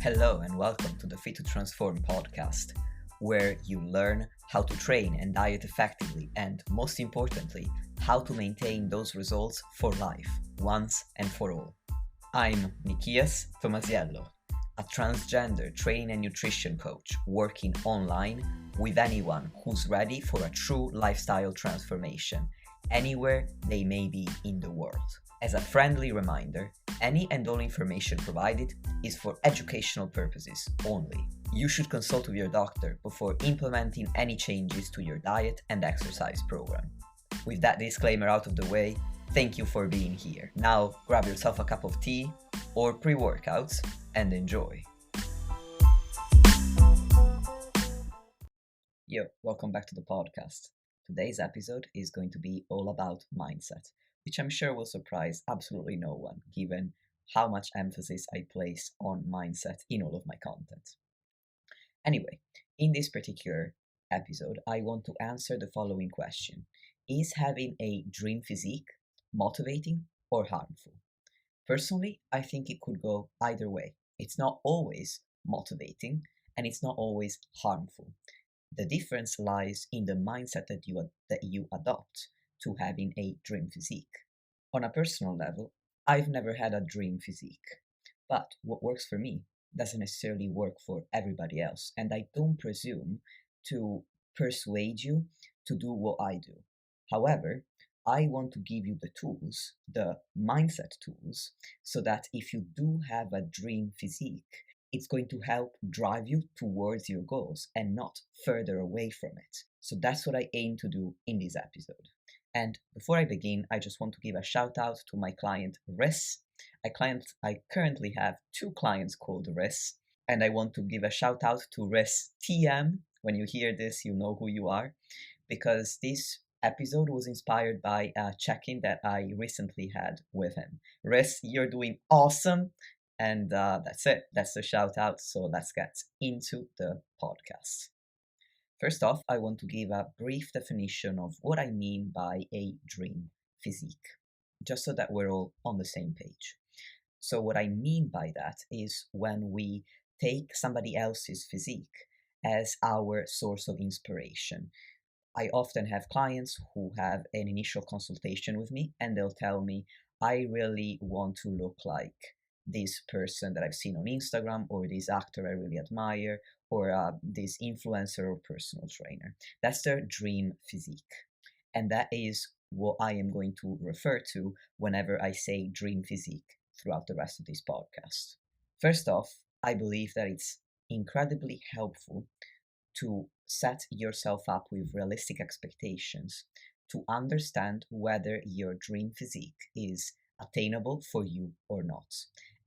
Hello and welcome to the Fit to Transform podcast, where you learn how to train and diet effectively and, most importantly, how to maintain those results for life, once and for all. I'm Nikias Tomasiello, a transgender training and nutrition coach working online with anyone who's ready for a true lifestyle transformation, anywhere they may be in the world. As a friendly reminder, any and all information provided is for educational purposes only. You should consult with your doctor before implementing any changes to your diet and exercise program. With that disclaimer out of the way, thank you for being here. Now grab yourself a cup of tea or pre-workouts and enjoy. Yo, welcome back to the podcast. Today's episode is going to be all about mindset, which I'm sure will surprise absolutely no one, given how much emphasis I place on mindset in all of my content. Anyway, in this particular episode, I want to answer the following question. Is having a dream physique motivating or harmful? Personally, I think it could go either way. It's not always motivating and it's not always harmful. The difference lies in the mindset that you adopt to having a dream physique. On a personal level, I've never had a dream physique, but what works for me doesn't necessarily work for everybody else, and I don't presume to persuade you to do what I do. However, I want to give you the tools, the mindset tools, so that if you do have a dream physique, it's going to help drive you towards your goals and not further away from it. So that's what I aim to do in this episode. And before I begin, I just want to give a shout out to my client Riss. I currently have 2 clients called Riss, and I want to give a shout out to Riss TM. When you hear this, you know who you are, because this episode was inspired by a check-in that I recently had with him. Riss, you're doing awesome, and that's it. That's the shout out. So let's get into the podcast. First off, I want to give a brief definition of what I mean by a dream physique, just so that we're all on the same page. So what I mean by that is when we take somebody else's physique as our source of inspiration. I often have clients who have an initial consultation with me and they'll tell me, I really want to look like this person that I've seen on Instagram, or this actor I really admire, or this influencer or personal trainer. That's their dream physique. And that is what I am going to refer to whenever I say dream physique throughout the rest of this podcast. First off, I believe that it's incredibly helpful to set yourself up with realistic expectations to understand whether your dream physique is attainable for you or not.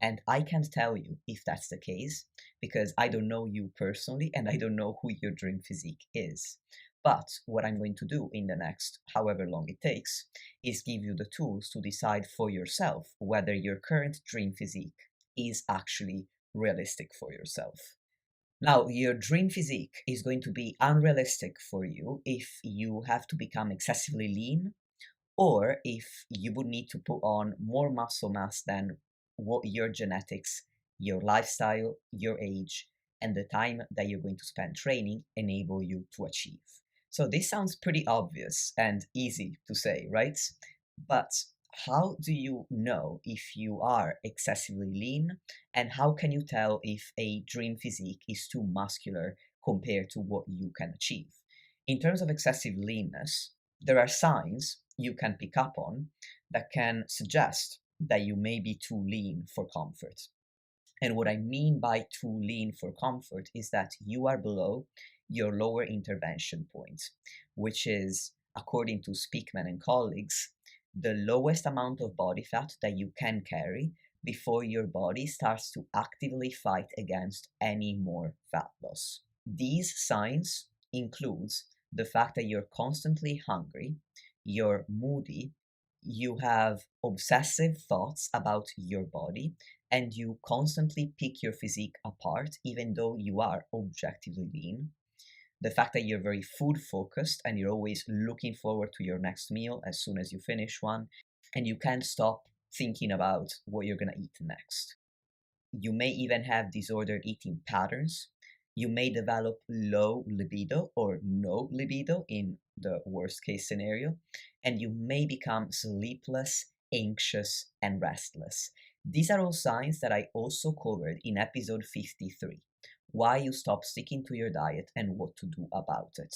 And I can't tell you if that's the case because I don't know you personally and I don't know who your dream physique is. But what I'm going to do in the next however long it takes is give you the tools to decide for yourself whether your current dream physique is actually realistic for yourself. Now, your dream physique is going to be unrealistic for you if you have to become excessively lean, or if you would need to put on more muscle mass than what your genetics, your lifestyle, your age, and the time that you're going to spend training enable you to achieve. So this sounds pretty obvious and easy to say, right? But how do you know if you are excessively lean, and how can you tell if a dream physique is too muscular compared to what you can achieve? In terms of excessive leanness, there are signs you can pick up on that can suggest that you may be too lean for comfort. And what I mean by too lean for comfort is that you are below your lower intervention point, which is, according to Speakman and colleagues, the lowest amount of body fat that you can carry before your body starts to actively fight against any more fat loss. These signs include the fact that you're constantly hungry, you're moody, you have obsessive thoughts about your body, and you constantly pick your physique apart even though you are objectively lean. The fact that you're very food focused and you're always looking forward to your next meal as soon as you finish one, and you can't stop thinking about what you're going to eat next. You may even have disordered eating patterns. You may develop low libido or no libido in the worst case scenario, and you may become sleepless, anxious, and restless. These are all signs that I also covered in episode 53, why you stop sticking to your diet and what to do about it.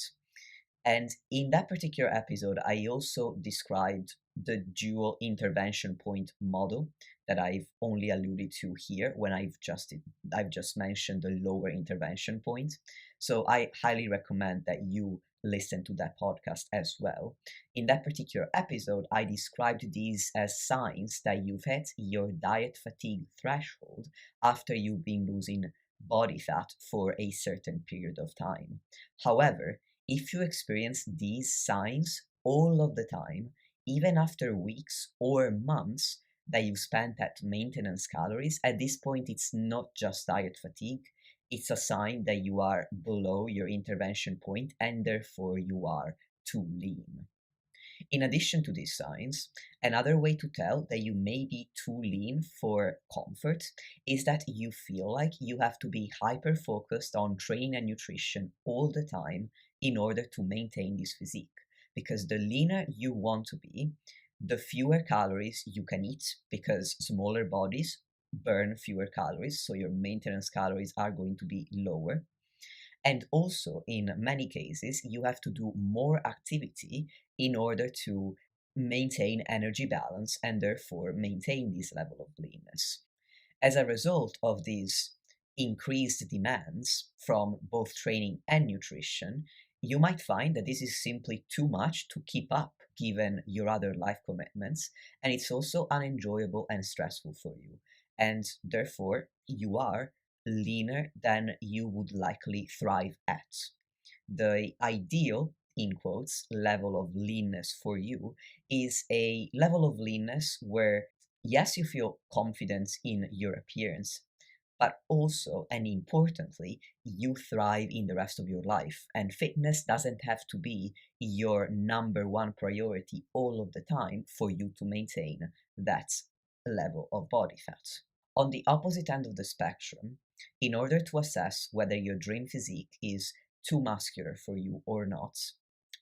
And in that particular episode, I also described the dual intervention point model that I've only alluded to here when I've just mentioned the lower intervention point. So I highly recommend that you listen to that podcast as well. In that particular episode, I described these as signs that you've hit your diet fatigue threshold after you've been losing body fat for a certain period of time. However, if you experience these signs all of the time, even after weeks or months that you've spent at maintenance calories, at this point it's not just diet fatigue, it's a sign that you are below your intervention point and therefore you are too lean. In addition to these signs, another way to tell that you may be too lean for comfort is that you feel like you have to be hyper focused on training and nutrition all the time in order to maintain this physique. Because the leaner you want to be, the fewer calories you can eat because smaller bodies burn fewer calories, so your maintenance calories are going to be lower. And also, in many cases, you have to do more activity in order to maintain energy balance and therefore maintain this level of leanness. As a result of these increased demands from both training and nutrition, you might find that this is simply too much to keep up given your other life commitments, and it's also unenjoyable and stressful for you. And therefore, you are leaner than you would likely thrive at. The ideal, in quotes, level of leanness for you is a level of leanness where, yes, you feel confident in your appearance, but also and importantly, you thrive in the rest of your life. And fitness doesn't have to be your number one priority all of the time for you to maintain that level of body fat. On the opposite end of the spectrum, in order to assess whether your dream physique is too muscular for you or not,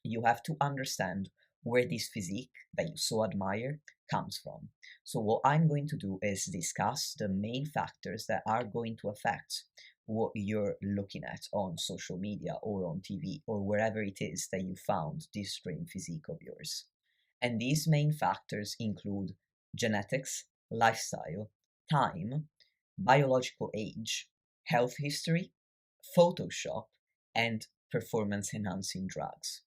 you have to understand where this physique that you so admire comes from. So, what I'm going to do is discuss the main factors that are going to affect what you're looking at on social media or on TV or wherever it is that you found this dream physique of yours. And these main factors include genetics, lifestyle, time, biological age, health history, Photoshop, and performance enhancing drugs.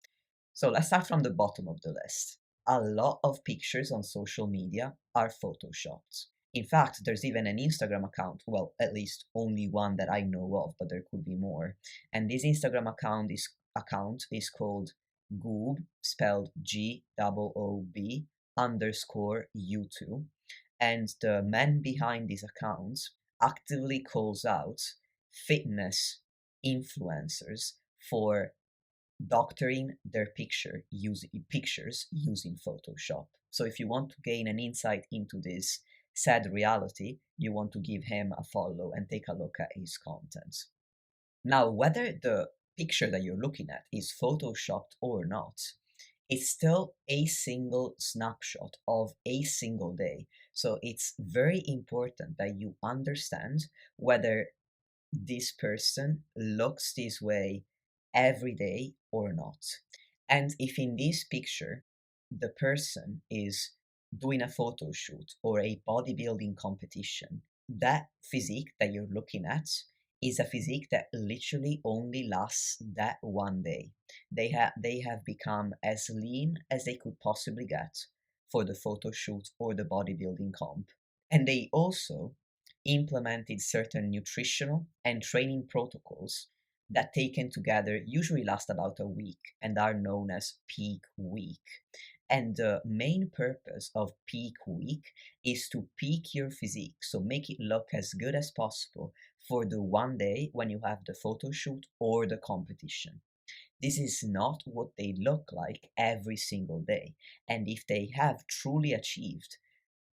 So let's start from the bottom of the list. A lot of pictures on social media are photoshopped. In fact, there's even an Instagram account, well, at least only one that I know of, but there could be more. And this Instagram account is called Goob, spelled Goob underscore U2. And the man behind this account actively calls out fitness influencers for doctoring their pictures using Photoshop. So if you want to gain an insight into this sad reality, you want to give him a follow and take a look at his content. Now, whether the picture that you're looking at is photoshopped or not, it's still a single snapshot of a single day. So it's very important that you understand whether this person looks this way every day or not. And if in this picture the person is doing a photo shoot or a bodybuilding competition, that physique that you're looking at is a physique that literally only lasts that one day. They have become as lean as they could possibly get for the photo shoot or the bodybuilding comp. And they also implemented certain nutritional and training protocols that taken together usually last about a week and are known as peak week. And the main purpose of peak week is to peak your physique, so make it look as good as possible for the one day when you have the photo shoot or the competition. This is not what they look like every single day. And if they have truly achieved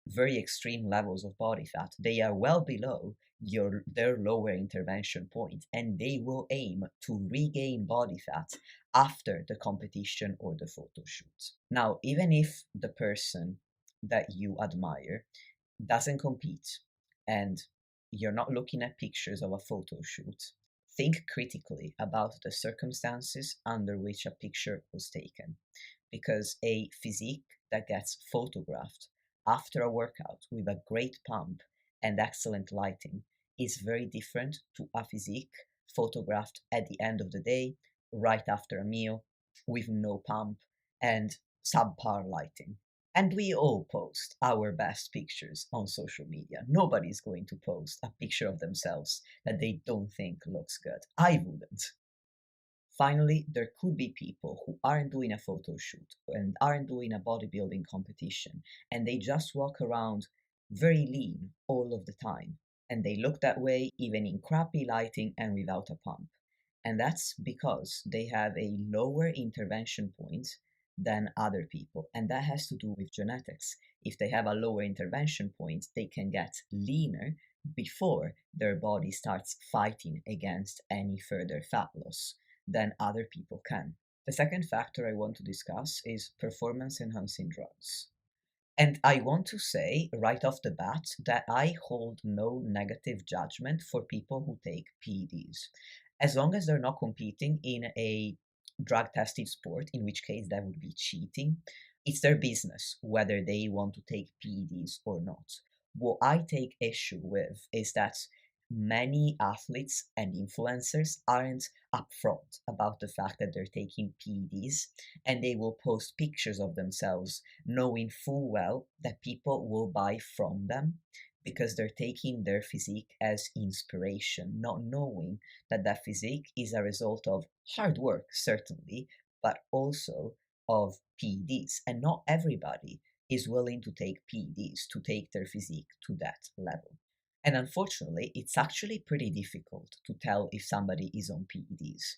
very extreme levels of body fat, they are well below their lower intervention point, and they will aim to regain body fat after the competition or the photo shoot. Now, even if the person that you admire doesn't compete and you're not looking at pictures of a photo shoot, think critically about the circumstances under which a picture was taken, because a physique that gets photographed after a workout with a great pump and excellent lighting is very different to a physique photographed at the end of the day, right after a meal, with no pump and subpar lighting. And we all post our best pictures on social media. Nobody's going to post a picture of themselves that they don't think looks good. I wouldn't. Finally, there could be people who aren't doing a photo shoot and aren't doing a bodybuilding competition, and they just walk around very lean all of the time. And they look that way even in crappy lighting and without a pump. And that's because they have a lower intervention point than other people. And that has to do with genetics. If they have a lower intervention point, they can get leaner before their body starts fighting against any further fat loss than other people can. The second factor I want to discuss is performance enhancing drugs. And I want to say right off the bat that I hold no negative judgment for people who take PEDs. As long as they're not competing in a drug tested sport, in which case that would be cheating, it's their business whether they want to take PEDs or not. What I take issue with is that many athletes and influencers aren't upfront about the fact that they're taking PEDs, and they will post pictures of themselves knowing full well that people will buy from them because they're taking their physique as inspiration, not knowing that that physique is a result of hard work, certainly, but also of PEDs. And not everybody is willing to take PEDs to take their physique to that level. And unfortunately, it's actually pretty difficult to tell if somebody is on PEDs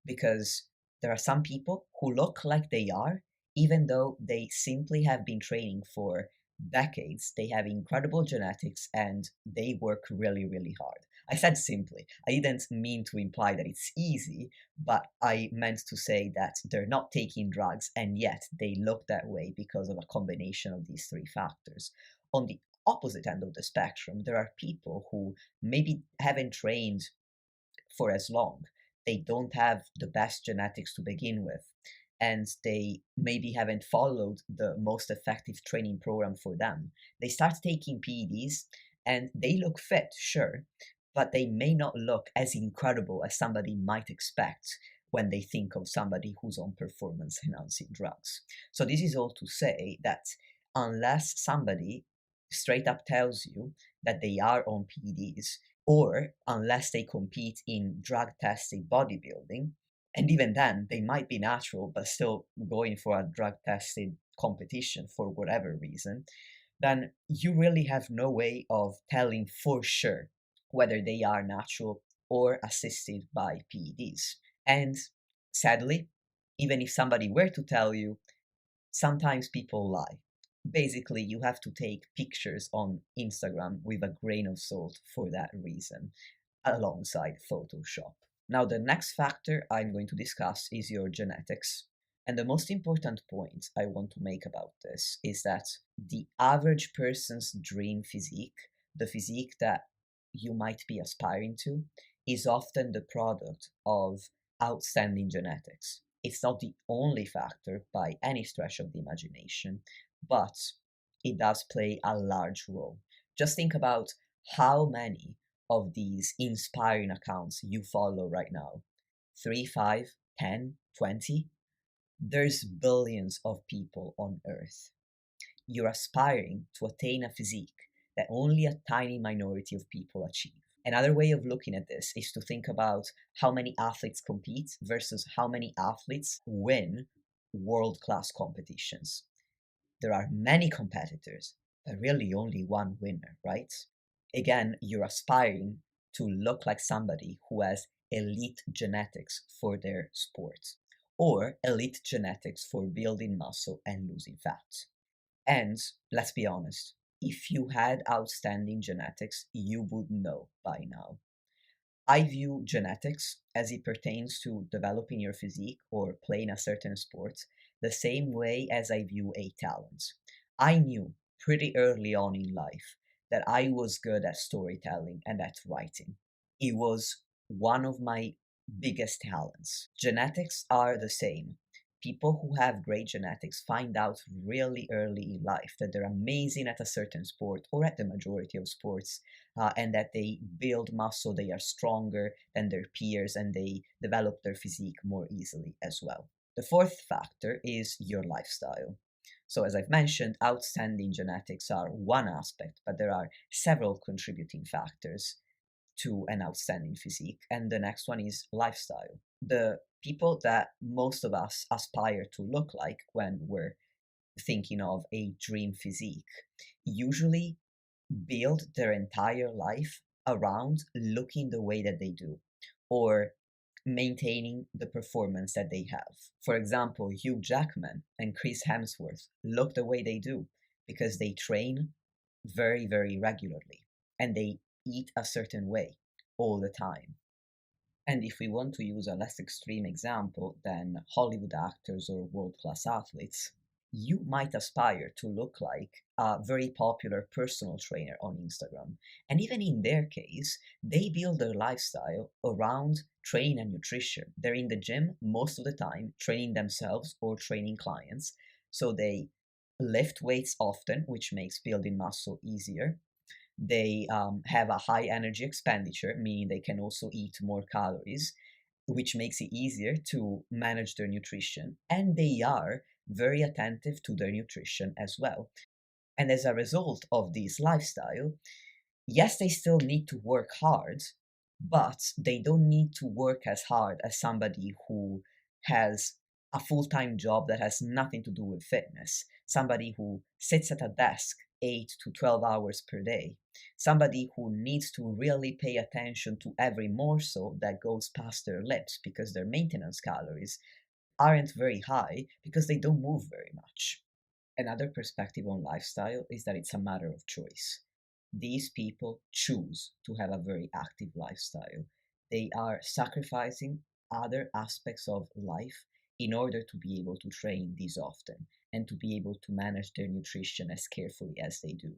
because there are some people who look like they are, even though they simply have been training for decades. They have incredible genetics and they work really, really hard. I said simply, I didn't mean to imply that it's easy, but I meant to say that they're not taking drugs and yet they look that way because of a combination of these three factors. On the opposite end of the spectrum, there are people who maybe haven't trained for as long. They don't have the best genetics to begin with, and they maybe haven't followed the most effective training program for them. They start taking PEDs and they look fit, sure, but they may not look as incredible as somebody might expect when they think of somebody who's on performance enhancing drugs. So, this is all to say that unless somebody straight up tells you that they are on PEDs, or unless they compete in drug tested bodybuilding, and even then they might be natural but still going for a drug tested competition for whatever reason, then you really have no way of telling for sure whether they are natural or assisted by PEDs. And sadly, even if somebody were to tell you, sometimes people lie. Basically, you have to take pictures on Instagram with a grain of salt for that reason, alongside Photoshop. Now, the next factor I'm going to discuss is your genetics. And the most important point I want to make about this is that the average person's dream physique, the physique that you might be aspiring to, is often the product of outstanding genetics. It's not the only factor by any stretch of the imagination, but it does play a large role. Just think about how many of these inspiring accounts you follow right now. 3, 5, 10, 20. There's billions of people on Earth. You're aspiring to attain a physique that only a tiny minority of people achieve. Another way of looking at this is to think about how many athletes compete versus how many athletes win world class competitions. There are many competitors, but really only one winner, right? Again, you're aspiring to look like somebody who has elite genetics for their sport, or elite genetics for building muscle and losing fat. And let's be honest, If you had outstanding genetics, you would know by now. I view genetics as it pertains to developing your physique or playing a certain sport the same way as I view a talent. I knew pretty early on in life that I was good at storytelling and at writing. It was one of my biggest talents. Genetics are the same. People who have great genetics find out really early in life that they're amazing at a certain sport or at the majority of sports, and that they build muscle, they are stronger than their peers, and they develop their physique more easily as well. The fourth factor is your lifestyle. So, as I've mentioned, outstanding genetics are one aspect, but there are several contributing factors to an outstanding physique. And the next one is lifestyle. The people that most of us aspire to look like when we're thinking of a dream physique usually build their entire life around looking the way that they do or maintaining the performance that they have. For example, Hugh Jackman and Chris Hemsworth look the way they do because they train very, very regularly and they eat a certain way all the time. And if we want to use a less extreme example than Hollywood actors or world class athletes, you might aspire to look like a very popular personal trainer on Instagram. And even in their case, they build their lifestyle around training and nutrition. They're in the gym most of the time, training themselves or training clients. So they lift weights often, which makes building muscle easier. They have a high energy expenditure, meaning they can also eat more calories, which makes it easier to manage their nutrition. And they are very attentive to their nutrition as well. And as a result of this lifestyle, yes, they still need to work hard, but they don't need to work as hard as somebody who has a full time job that has nothing to do with fitness, somebody who sits at a desk 8 to 12 hours per day, somebody who needs to really pay attention to every morsel that goes past their lips because their maintenance calories aren't very high because they don't move very much. Another perspective on lifestyle is that it's a matter of choice. These people choose to have a very active lifestyle. They are sacrificing other aspects of life in order to be able to train these often and to be able to manage their nutrition as carefully as they do.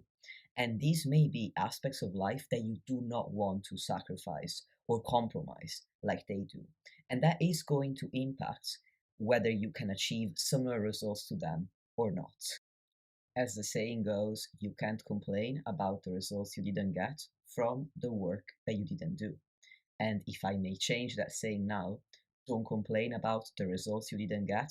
And these may be aspects of life that you do not want to sacrifice or compromise like they do. And that is going to impact whether you can achieve similar results to them or not. As the saying goes, you can't complain about the results you didn't get from the work that you didn't do. And if I may change that saying now, don't complain about the results you didn't get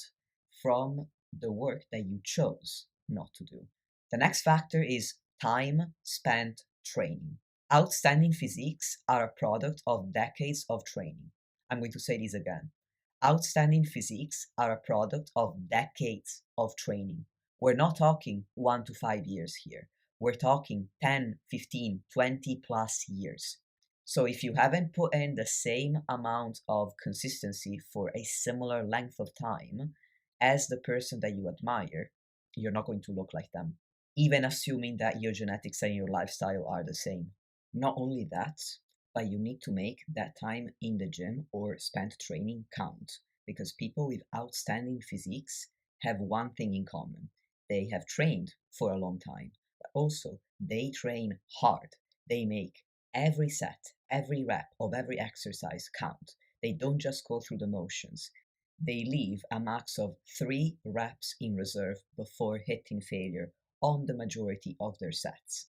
from the work that you chose not to do. The next factor is time spent training. Outstanding physiques are a product of decades of training. I'm going to say this again. Outstanding physiques are a product of decades of training. We're not talking 1 to 5 years here. We're talking 10, 15, 20 plus years. So if you haven't put in the same amount of consistency for a similar length of time as the person that you admire, you're not going to look like them, even assuming that your genetics and your lifestyle are the same. Not only that, but you need to make that time in the gym or spent training count, because people with outstanding physiques have one thing in common. They have trained for a long time, but also they train hard. They make every set, every rep of every exercise count. They don't just go through the motions. They leave a max of 3 reps in reserve before hitting failure on the majority of their sets.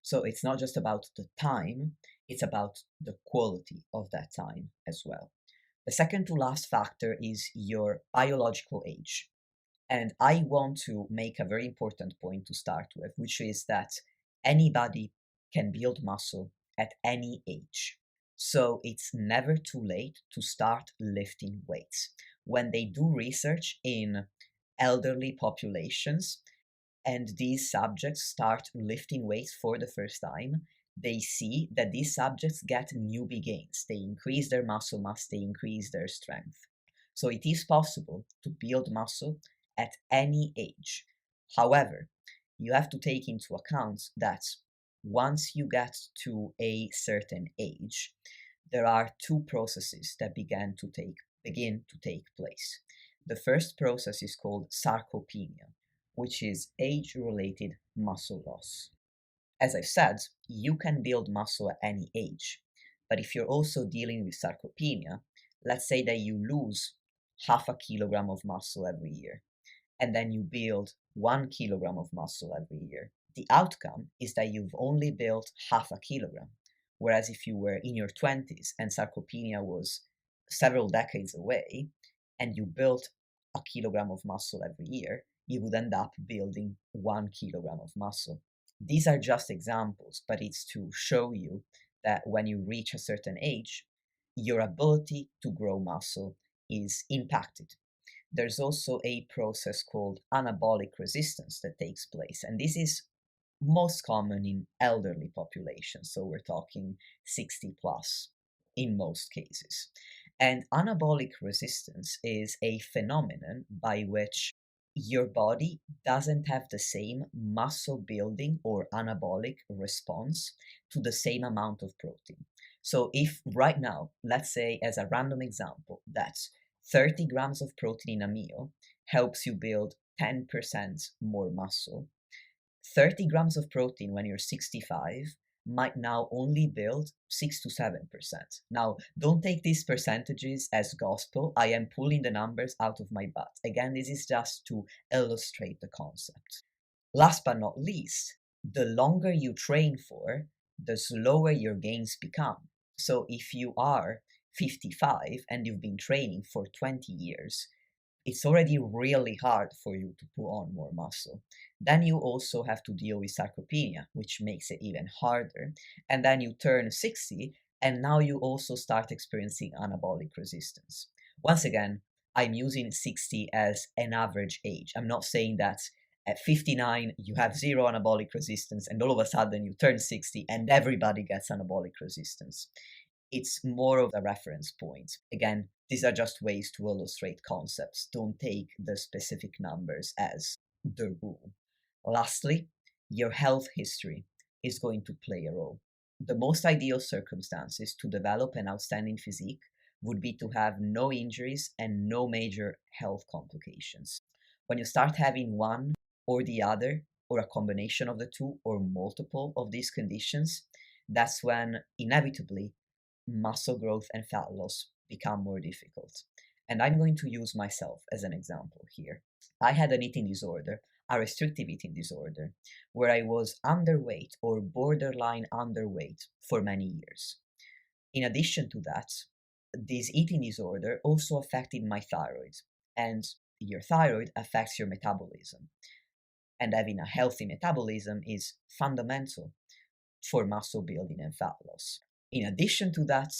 So it's not just about the time, it's about the quality of that time as well. The second to last factor is your biological age. And I want to make a very important point to start with, which is that anybody can build muscle at any age. So it's never too late to start lifting weights. When they do research in elderly populations, and these subjects start lifting weights for the first time, they see that these subjects get newbie gains. They increase their muscle mass, they increase their strength. So it is possible to build muscle at any age. However, you have to take into account that once you get to a certain age, there are two processes that begin to take place. The first process is called sarcopenia, which is age-related muscle loss. As I've said, you can build muscle at any age, but if you're also dealing with sarcopenia, let's say that you lose half a kilogram of muscle every year, and then you build 1 kilogram of muscle every year. The outcome is that you've only built half a kilogram. Whereas if you were in your 20s and sarcopenia was several decades away and you built a kilogram of muscle every year, you would end up building 1 kilogram of muscle. These are just examples, but it's to show you that when you reach a certain age, your ability to grow muscle is impacted. There's also a process called anabolic resistance that takes place, and this is most common in elderly populations, so we're talking 60 plus in most cases. And anabolic resistance is a phenomenon by which your body doesn't have the same muscle building or anabolic response to the same amount of protein. So if right now, let's say as a random example, that 30 grams of protein in a meal helps you build 10% more muscle, 30 grams of protein when you're 65 might now only build 6 to 7%. Now, don't take these percentages as gospel. I am pulling the numbers out of my butt. Again, this is just to illustrate the concept. Last but not least, the longer you train for, the slower your gains become. So if you are 55 and you've been training for 20 years, it's already really hard for you to put on more muscle. Then you also have to deal with sarcopenia, which makes it even harder. And then you turn 60, and now you also start experiencing anabolic resistance. Once again, I'm using 60 as an average age. I'm not saying that at 59 you have zero anabolic resistance and all of a sudden you turn 60 and everybody gets anabolic resistance. It's more of a reference point. Again, these are just ways to illustrate concepts. Don't take the specific numbers as the rule. Lastly, your health history is going to play a role. The most ideal circumstances to develop an outstanding physique would be to have no injuries and no major health complications. When you start having one or the other, or a combination of the two, or multiple of these conditions, that's when inevitably muscle growth and fat loss become more difficult. And I'm going to use myself as an example here. I had an eating disorder, a restrictive eating disorder, where I was underweight or borderline underweight for many years. In addition to that, this eating disorder also affected my thyroid, and your thyroid affects your metabolism. And having a healthy metabolism is fundamental for muscle building and fat loss. In addition to that,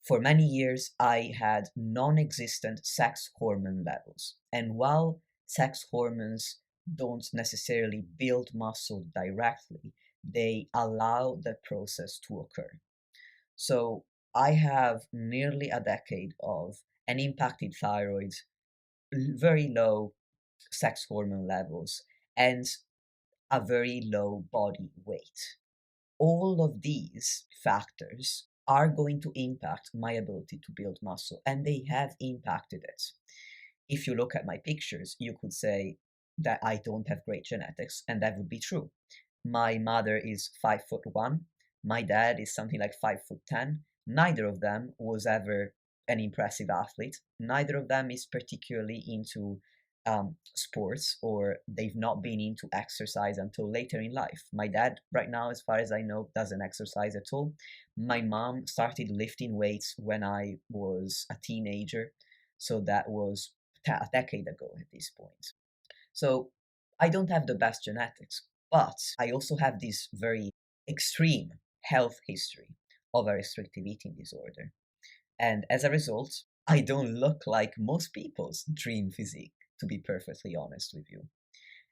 for many years I had non-existent sex hormone levels. And while sex hormones don't necessarily build muscle directly, they allow the process to occur. So I have nearly a decade of an impacted thyroid, very low sex hormone levels, and a very low body weight. All of these factors are going to impact my ability to build muscle, and they have impacted it. If you look at my pictures, you could say that I don't have great genetics, and that would be true. My mother is 5'1", my dad is something like 5'10". Neither of them was ever an impressive athlete. Neither of them is particularly into sports, or they've not been into exercise until later in life. My dad, right now, as far as I know, doesn't exercise at all. My mom started lifting weights when I was a teenager, so that was a decade ago at this point. So I don't have the best genetics, but I also have this very extreme health history of a restrictive eating disorder. And as a result, I don't look like most people's dream physique, to be perfectly honest with you.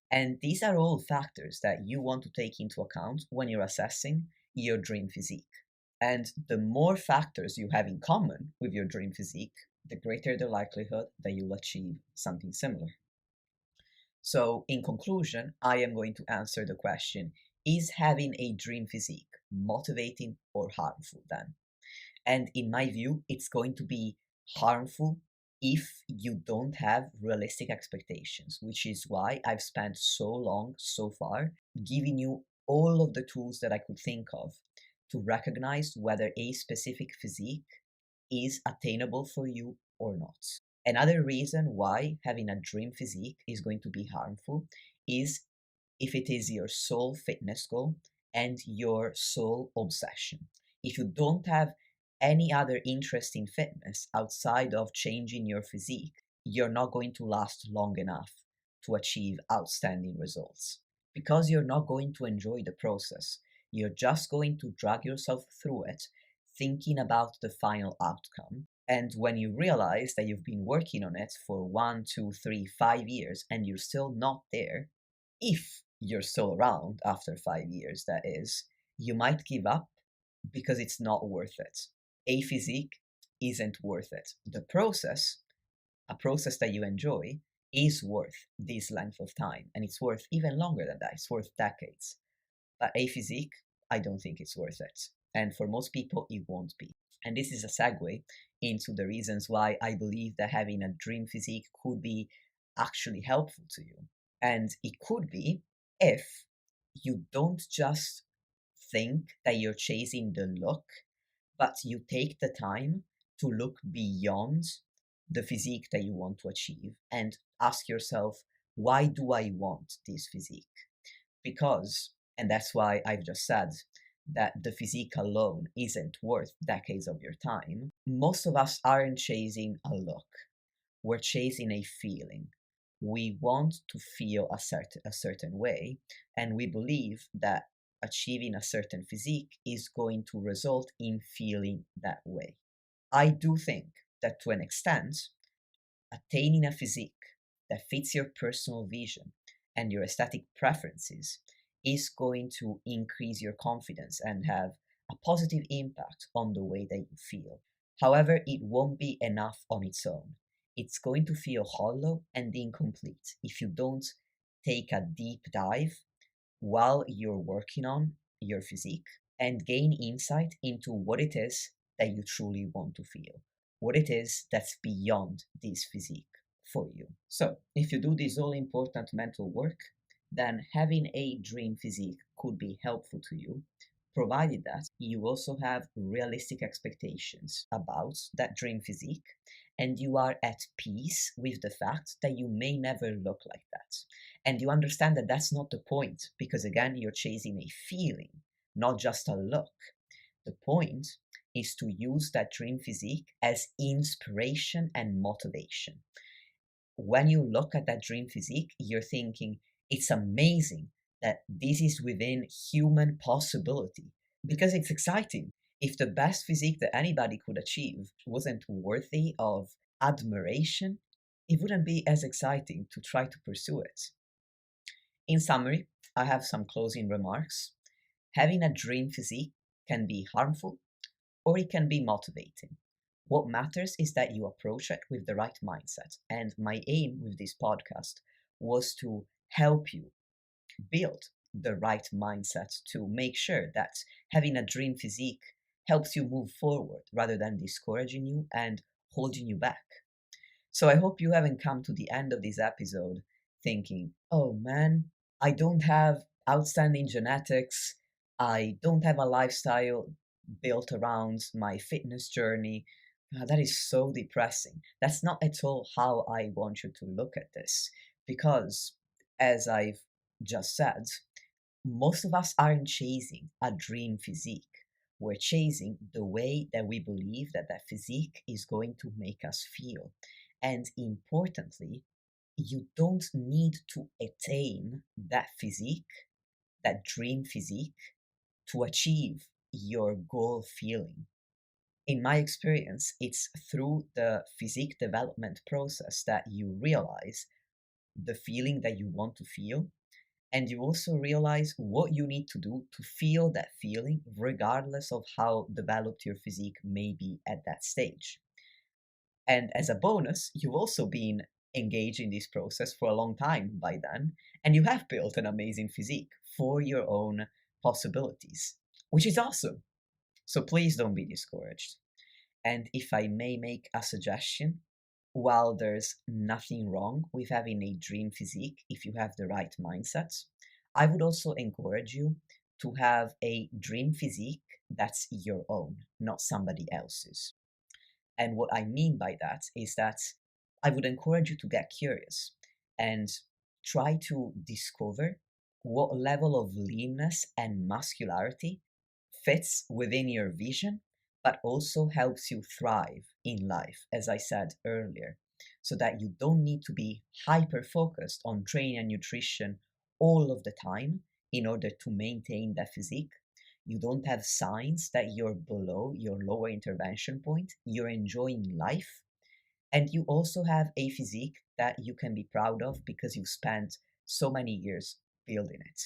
And these are all factors that you want to take into account when you're assessing your dream physique. And the more factors you have in common with your dream physique, the greater the likelihood that you'll achieve something similar. So, in conclusion, I am going to answer the question, is having a dream physique motivating or harmful then? And in my view, it's going to be harmful if you don't have realistic expectations, which is why I've spent so long so far giving you all of the tools that I could think of to recognize whether a specific physique is attainable for you or not. Another reason why having a dream physique is going to be harmful is if it is your sole fitness goal and your sole obsession. If you don't have any other interest in fitness outside of changing your physique, you're not going to last long enough to achieve outstanding results because you're not going to enjoy the process. You're just going to drag yourself through it, thinking about the final outcome. And when you realize that you've been working on it for 1, 2, 3, 5 years and you're still not there, if you're still around after 5 years, that is, you might give up because it's not worth it. A physique isn't worth it. The process, a process that you enjoy, is worth this length of time, and it's worth even longer than that. It's worth decades. But a physique, I don't think it's worth it. And for most people, it won't be. And this is a segue into the reasons why I believe that having a dream physique could be actually helpful to you. And it could be if you don't just think that you're chasing the look, but you take the time to look beyond the physique that you want to achieve and ask yourself, why do I want this physique? Because, and that's why I've just said that the physique alone isn't worth decades of your time, most of us aren't chasing a look. We're chasing a feeling. We want to feel a certain way, and we believe that achieving a certain physique is going to result in feeling that way. I do think that to an extent, attaining a physique that fits your personal vision and your aesthetic preferences is going to increase your confidence and have a positive impact on the way that you feel. However, it won't be enough on its own. It's going to feel hollow and incomplete if you don't take a deep dive while you're working on your physique and gain insight into what it is that you truly want to feel, what it is that's beyond this physique for you. So, if you do this all important mental work, then having a dream physique could be helpful to you, provided that you also have realistic expectations about that dream physique and you are at peace with the fact that you may never look like that. And you understand that that's not the point, because again, you're chasing a feeling, not just a look. The point is to use that dream physique as inspiration and motivation. When you look at that dream physique, you're thinking, it's amazing that this is within human possibility, because it's exciting. If the best physique that anybody could achieve wasn't worthy of admiration, it wouldn't be as exciting to try to pursue it. In summary, I have some closing remarks. Having a dream physique can be harmful or it can be motivating. What matters is that you approach it with the right mindset. And my aim with this podcast was to help you build the right mindset to make sure that having a dream physique helps you move forward rather than discouraging you and holding you back. So I hope you haven't come to the end of this episode thinking, oh man, I don't have outstanding genetics, I don't have a lifestyle built around my fitness journey. That is so depressing. That's not at all how I want you to look at this. Because, as I've just said, most of us aren't chasing a dream physique. We're chasing the way that we believe that that physique is going to make us feel. And importantly, you don't need to attain that physique, that dream physique, to achieve your goal feeling. In my experience, it's through the physique development process that you realize the feeling that you want to feel, and you also realize what you need to do to feel that feeling, regardless of how developed your physique may be at that stage. And as a bonus, you've also been engaged in this process for a long time by then, and you have built an amazing physique for your own possibilities, which is awesome. So please don't be discouraged. And if I may make a suggestion, while there's nothing wrong with having a dream physique if you have the right mindset, I would also encourage you to have a dream physique that's your own, not somebody else's. And what I mean by that is that I would encourage you to get curious and try to discover what level of leanness and muscularity fits within your vision, but also helps you thrive in life, as I said earlier, so that you don't need to be hyper focused on training and nutrition all of the time in order to maintain that physique. You don't have signs that you're below your lower intervention point, you're enjoying life, and you also have a physique that you can be proud of because you spent so many years building it.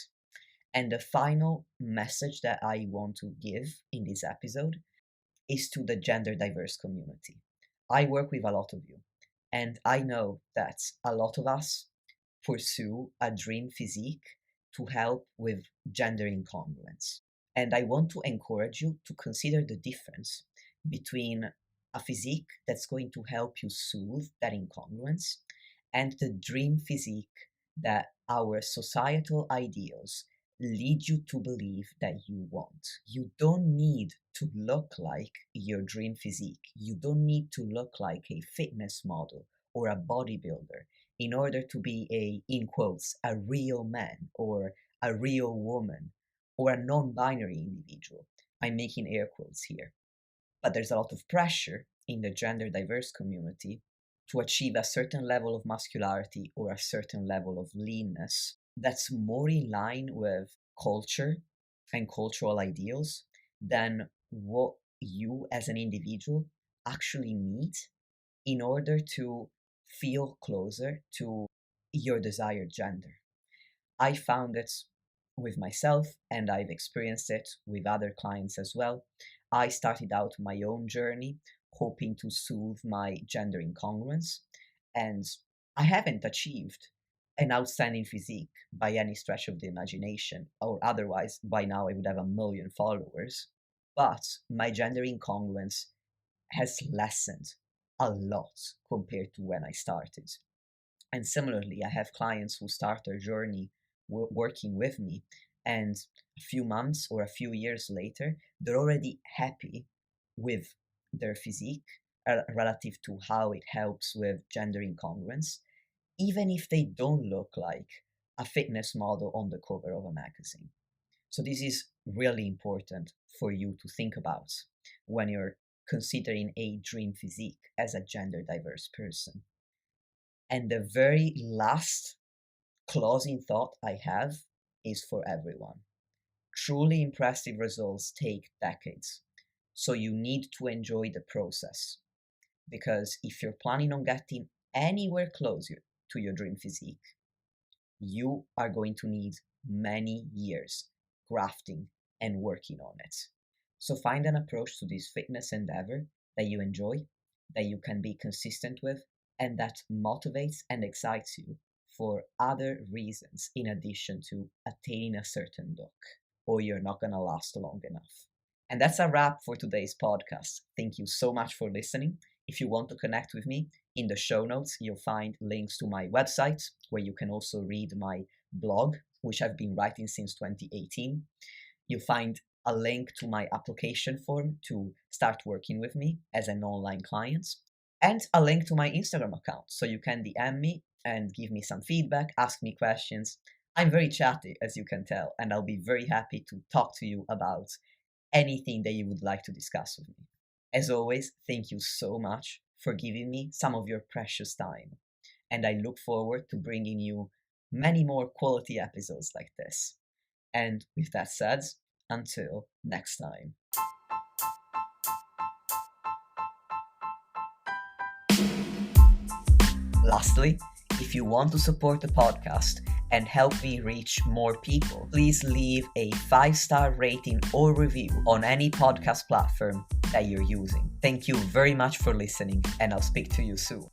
And the final message that I want to give in this episode is to the gender diverse community. I work with a lot of you, and I know that a lot of us pursue a dream physique to help with gender incongruence. And I want to encourage you to consider the difference between a physique that's going to help you soothe that incongruence and the dream physique that our societal ideals lead you to believe that you want. You don't need to look like your dream physique. You don't need to look like a fitness model or a bodybuilder in order to be in quotes, a real man or a real woman or a non-binary individual. I'm making air quotes here. But there's a lot of pressure in the gender diverse community to achieve a certain level of muscularity or a certain level of leanness that's more in line with culture and cultural ideals than what you as an individual actually need in order to feel closer to your desired gender. I found it with myself and I've experienced it with other clients as well. I started out my own journey hoping to soothe my gender incongruence, and I haven't achieved an outstanding physique by any stretch of the imagination, or otherwise by now I would have 1 million followers. But my gender incongruence has lessened a lot compared to when I started. And similarly, I have clients who start their journey working with me, and a few months or a few years later, they're already happy with their physique relative to how it helps with gender incongruence, even if they don't look like a fitness model on the cover of a magazine. So this is really important for you to think about when you're considering a dream physique as a gender diverse person. And the very last closing thought I have is for everyone. Truly impressive results take decades, so you need to enjoy the process. Because if you're planning on getting anywhere closer to your dream physique, you are going to need many years grafting and working on it. So find an approach to this fitness endeavor that you enjoy, that you can be consistent with, and that motivates and excites you for other reasons in addition to attaining a certain look, or you're not going to last long enough. And that's a wrap for today's podcast. Thank you so much for listening. If you want to connect with me, in the show notes, you'll find links to my website, where you can also read my blog, which I've been writing since 2018. You'll find a link to my application form to start working with me as an online client, and a link to my Instagram account, so you can DM me and give me some feedback, ask me questions. I'm very chatty, as you can tell, and I'll be very happy to talk to you about anything that you would like to discuss with me. As always, thank you so much for giving me some of your precious time, and I look forward to bringing you many more quality episodes like this. And with that said, until next time. Lastly, if you want to support the podcast and help me reach more people, please leave a 5-star rating or review on any podcast platform that you're using. Thank you very much for listening, and I'll speak to you soon.